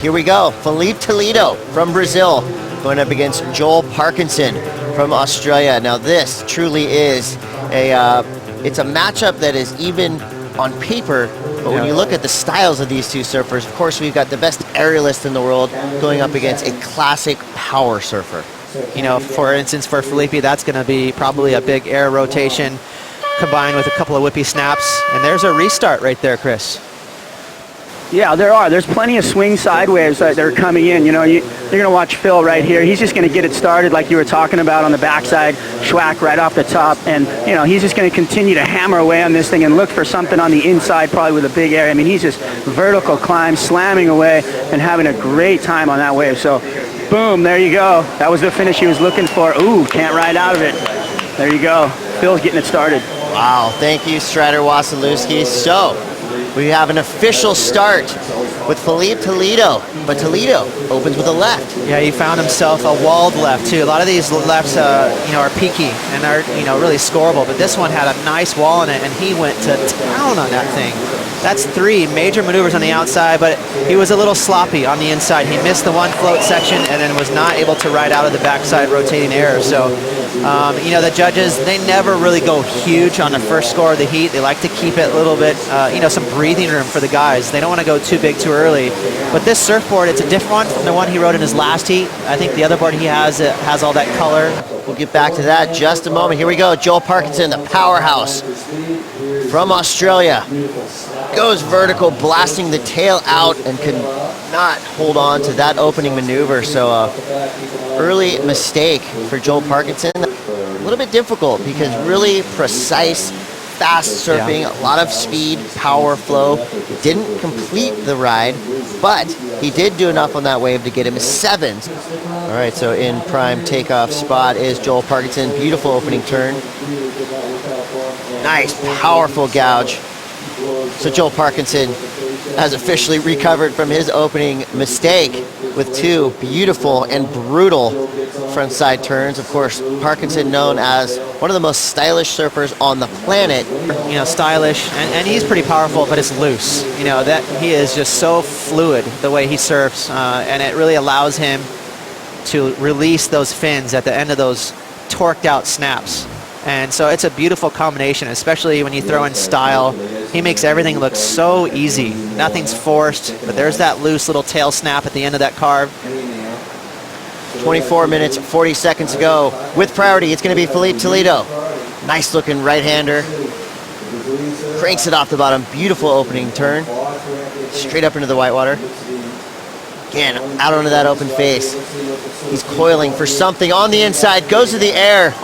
Here we go, Philippe Toledo from Brazil going up against Joel Parkinson from Australia. Now this truly is it's a matchup that is even on paper, but when you look at the styles of these two surfers, of course we've got the best aerialist in the world going up against a classic power surfer. You know, for instance, for Filipe, that's going to be probably a big air rotation combined with a couple of whippy snaps, and there's a restart right there, Chris. Yeah, there's plenty of swing sideways that are coming in. You know, you're going to watch Phil right here. He's just going to get it started like you were talking about on the backside, schwack right off the top, and you know, he's just going to continue to hammer away on this thing and look for something on the inside, probably with a big air. I mean, he's just vertical climb, slamming away and having a great time on that wave. So, boom, there you go. That was the finish he was looking for. Ooh, can't ride out of it. There you go. Phil's getting it started. Wow, thank you, Strider Wasilewski. So, we have an official start with Philippe Toledo, but Toledo opens with a left. Yeah, he found himself a walled left too. A lot of these lefts, you know, are peaky and are, you know, really scoreable. But this one had a nice wall in it, and he went to town on that thing. That's three major maneuvers on the outside, but he was a little sloppy on the inside. He missed the one float section and then was not able to ride out of the backside rotating air. So, you know, the judges, they never really go huge on the first score of the heat. They like to keep it a little bit, you know, some breathing room for the guys. They don't want to go too big too early. But this surfboard, it's a different one from the one he rode in his last heat. I think the other board he has, it has all that color. We'll get back to that just a moment. Here we go, Joel Parkinson, the powerhouse from Australia. Goes vertical, blasting the tail out and could not hold on to that opening maneuver. So early mistake for Joel Parkinson. A little bit difficult because really precise, fast surfing, a lot of speed, power, flow. Didn't complete the ride, but he did do enough on that wave to get him a 7. All right, so in prime takeoff spot is Joel Parkinson. Beautiful opening turn. Nice, powerful gouge. So Joel Parkinson has officially recovered from his opening mistake with two beautiful and brutal frontside turns. Of course, Parkinson known as one of the most stylish surfers on the planet. You know, stylish, and he's pretty powerful, but it's loose. You know, that he is just so fluid the way he surfs, and it really allows him to release those fins at the end of those torqued out snaps. And so it's a beautiful combination, especially when you throw in style. He makes everything look so easy. Nothing's forced, but there's that loose little tail snap at the end of that carve. 24 minutes, 40 seconds to go. With priority, it's going to be Philippe Toledo. Nice looking right-hander. Cranks it off the bottom. Beautiful opening turn. Straight up into the whitewater. Again, out onto that open face. He's coiling for something on the inside. Goes to the air.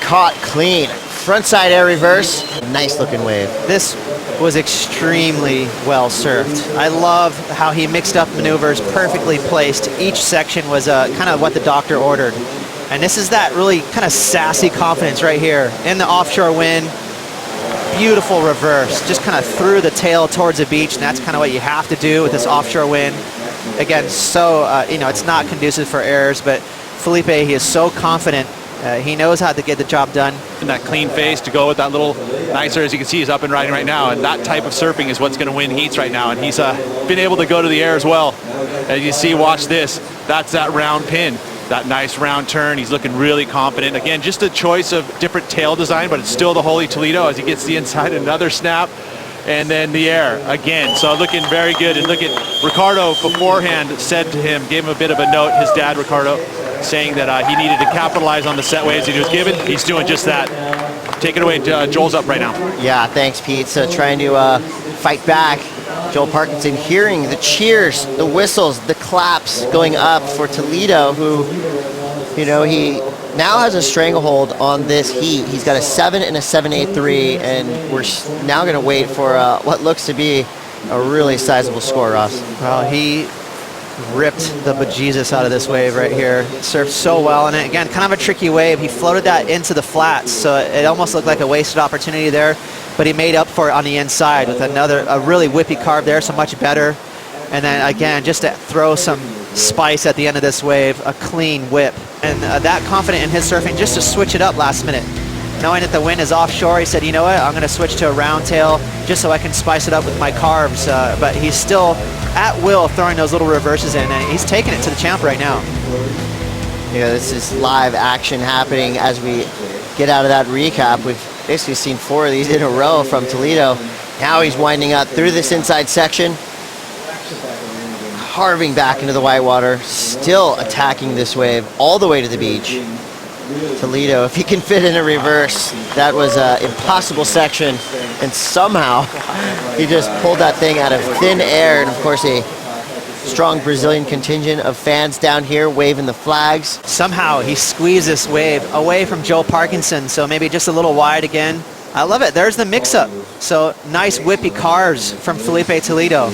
Caught clean. Frontside air reverse. Nice looking wave. This was extremely well surfed. I love how he mixed up maneuvers, perfectly placed. Each section was kind of what the doctor ordered. And this is that really kind of sassy confidence right here. In the offshore wind, beautiful reverse. Just kind of threw the tail towards the beach, and that's kind of what you have to do with this offshore wind. Again, so, you know, it's not conducive for errors, but Filipe, he is so confident. He knows how to get the job done. And that clean face to go with that little nicer, as you can see, he's up and riding right now. And that type of surfing is what's going to win heats right now. And he's been able to go to the air as well. As you see, watch this. That's that round pin. That nice round turn. He's looking really confident. Again, just a choice of different tail design, but it's still the Hurley Toledo as he gets the inside. Another snap. And then the air again. So looking very good. And look at Ricardo beforehand said to him, gave him a bit of a note, his dad, Ricardo, saying that he needed to capitalize on the set waves he was given. He's doing just that. Take it away. Joel's up right now. Yeah, thanks, Pete. So trying to fight back. Joel Parkinson hearing the cheers, the whistles, the claps going up for Toledo, who, you know, he now has a stranglehold on this heat. He's got a 7 and a 7.83, and we're now going to wait for what looks to be a really sizable score, Ross. Well, he ripped the bejesus out of this wave right here. Surfed so well, and again, kind of a tricky wave. He floated that into the flats, so it almost looked like a wasted opportunity there, but he made up for it on the inside with a really whippy carve there, so much better. And then again, just to throw some spice at the end of this wave, a clean whip. And that confident in his surfing just to switch it up last minute. Knowing that the wind is offshore, he said, you know what, I'm going to switch to a round tail just so I can spice it up with my carves. But he's still at will throwing those little reverses in, and he's taking it to the champ right now. Yeah, this is live action happening as we get out of that recap. We've basically seen 4 of these in a row from Toledo. Now he's winding up through this inside section, carving back into the whitewater, still attacking this wave all the way to the beach. Toledo, if he can fit in a reverse, that was an impossible section, and somehow he just pulled that thing out of thin air. And of course, a strong Brazilian contingent of fans down here waving the flags. Somehow he squeezed this wave away from Joel Parkinson, so maybe just a little wide again. I love it. There's the mix-up. So nice whippy carves from Philippe Toledo.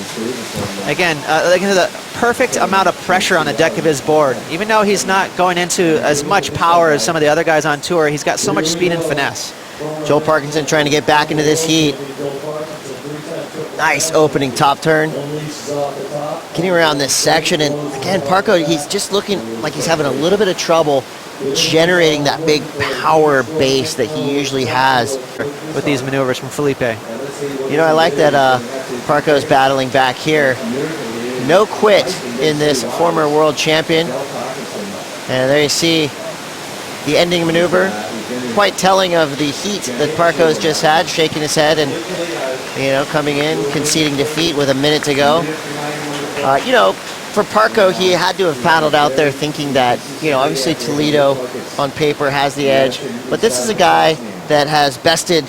Again, look at the perfect amount of pressure on the deck of his board. Even though he's not going into as much power as some of the other guys on tour, he's got so much speed and finesse. Joel Parkinson trying to get back into this heat. Nice opening top turn. Getting around this section, and again, Parko, he's just looking like he's having a little bit of trouble generating that big power base that he usually has with these maneuvers from Filipe. You know, I like that Parko's battling back here. No quit in this former world champion. And there you see the ending maneuver. Quite telling of the heat that Parko's just had, shaking his head and, you know, coming in, conceding defeat with a minute to go. You know, for Parko, he had to have paddled out there thinking that, you know, obviously Toledo on paper has the edge, but this is a guy that has bested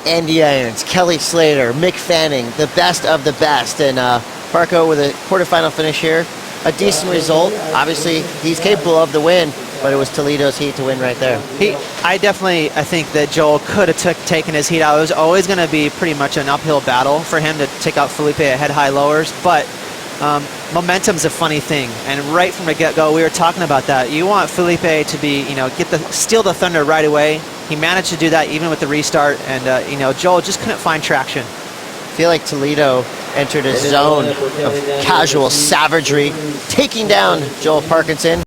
Andy Irons, Kelly Slater, Mick Fanning, the best of the best, and Parko with a quarterfinal finish here. A decent result. Obviously, he's capable of the win, but it was Toledo's heat to win right there. I think that Joel could have taken his heat out. It was always going to be pretty much an uphill battle for him to take out Filipe at head-high lowers, but momentum's a funny thing, and right from the get-go, we were talking about that. You want Filipe to be, you know, steal the thunder right away. He managed to do that even with the restart, and you know, Joel just couldn't find traction. I feel like Toledo entered a zone of casual savagery, taking down Joel Parkinson.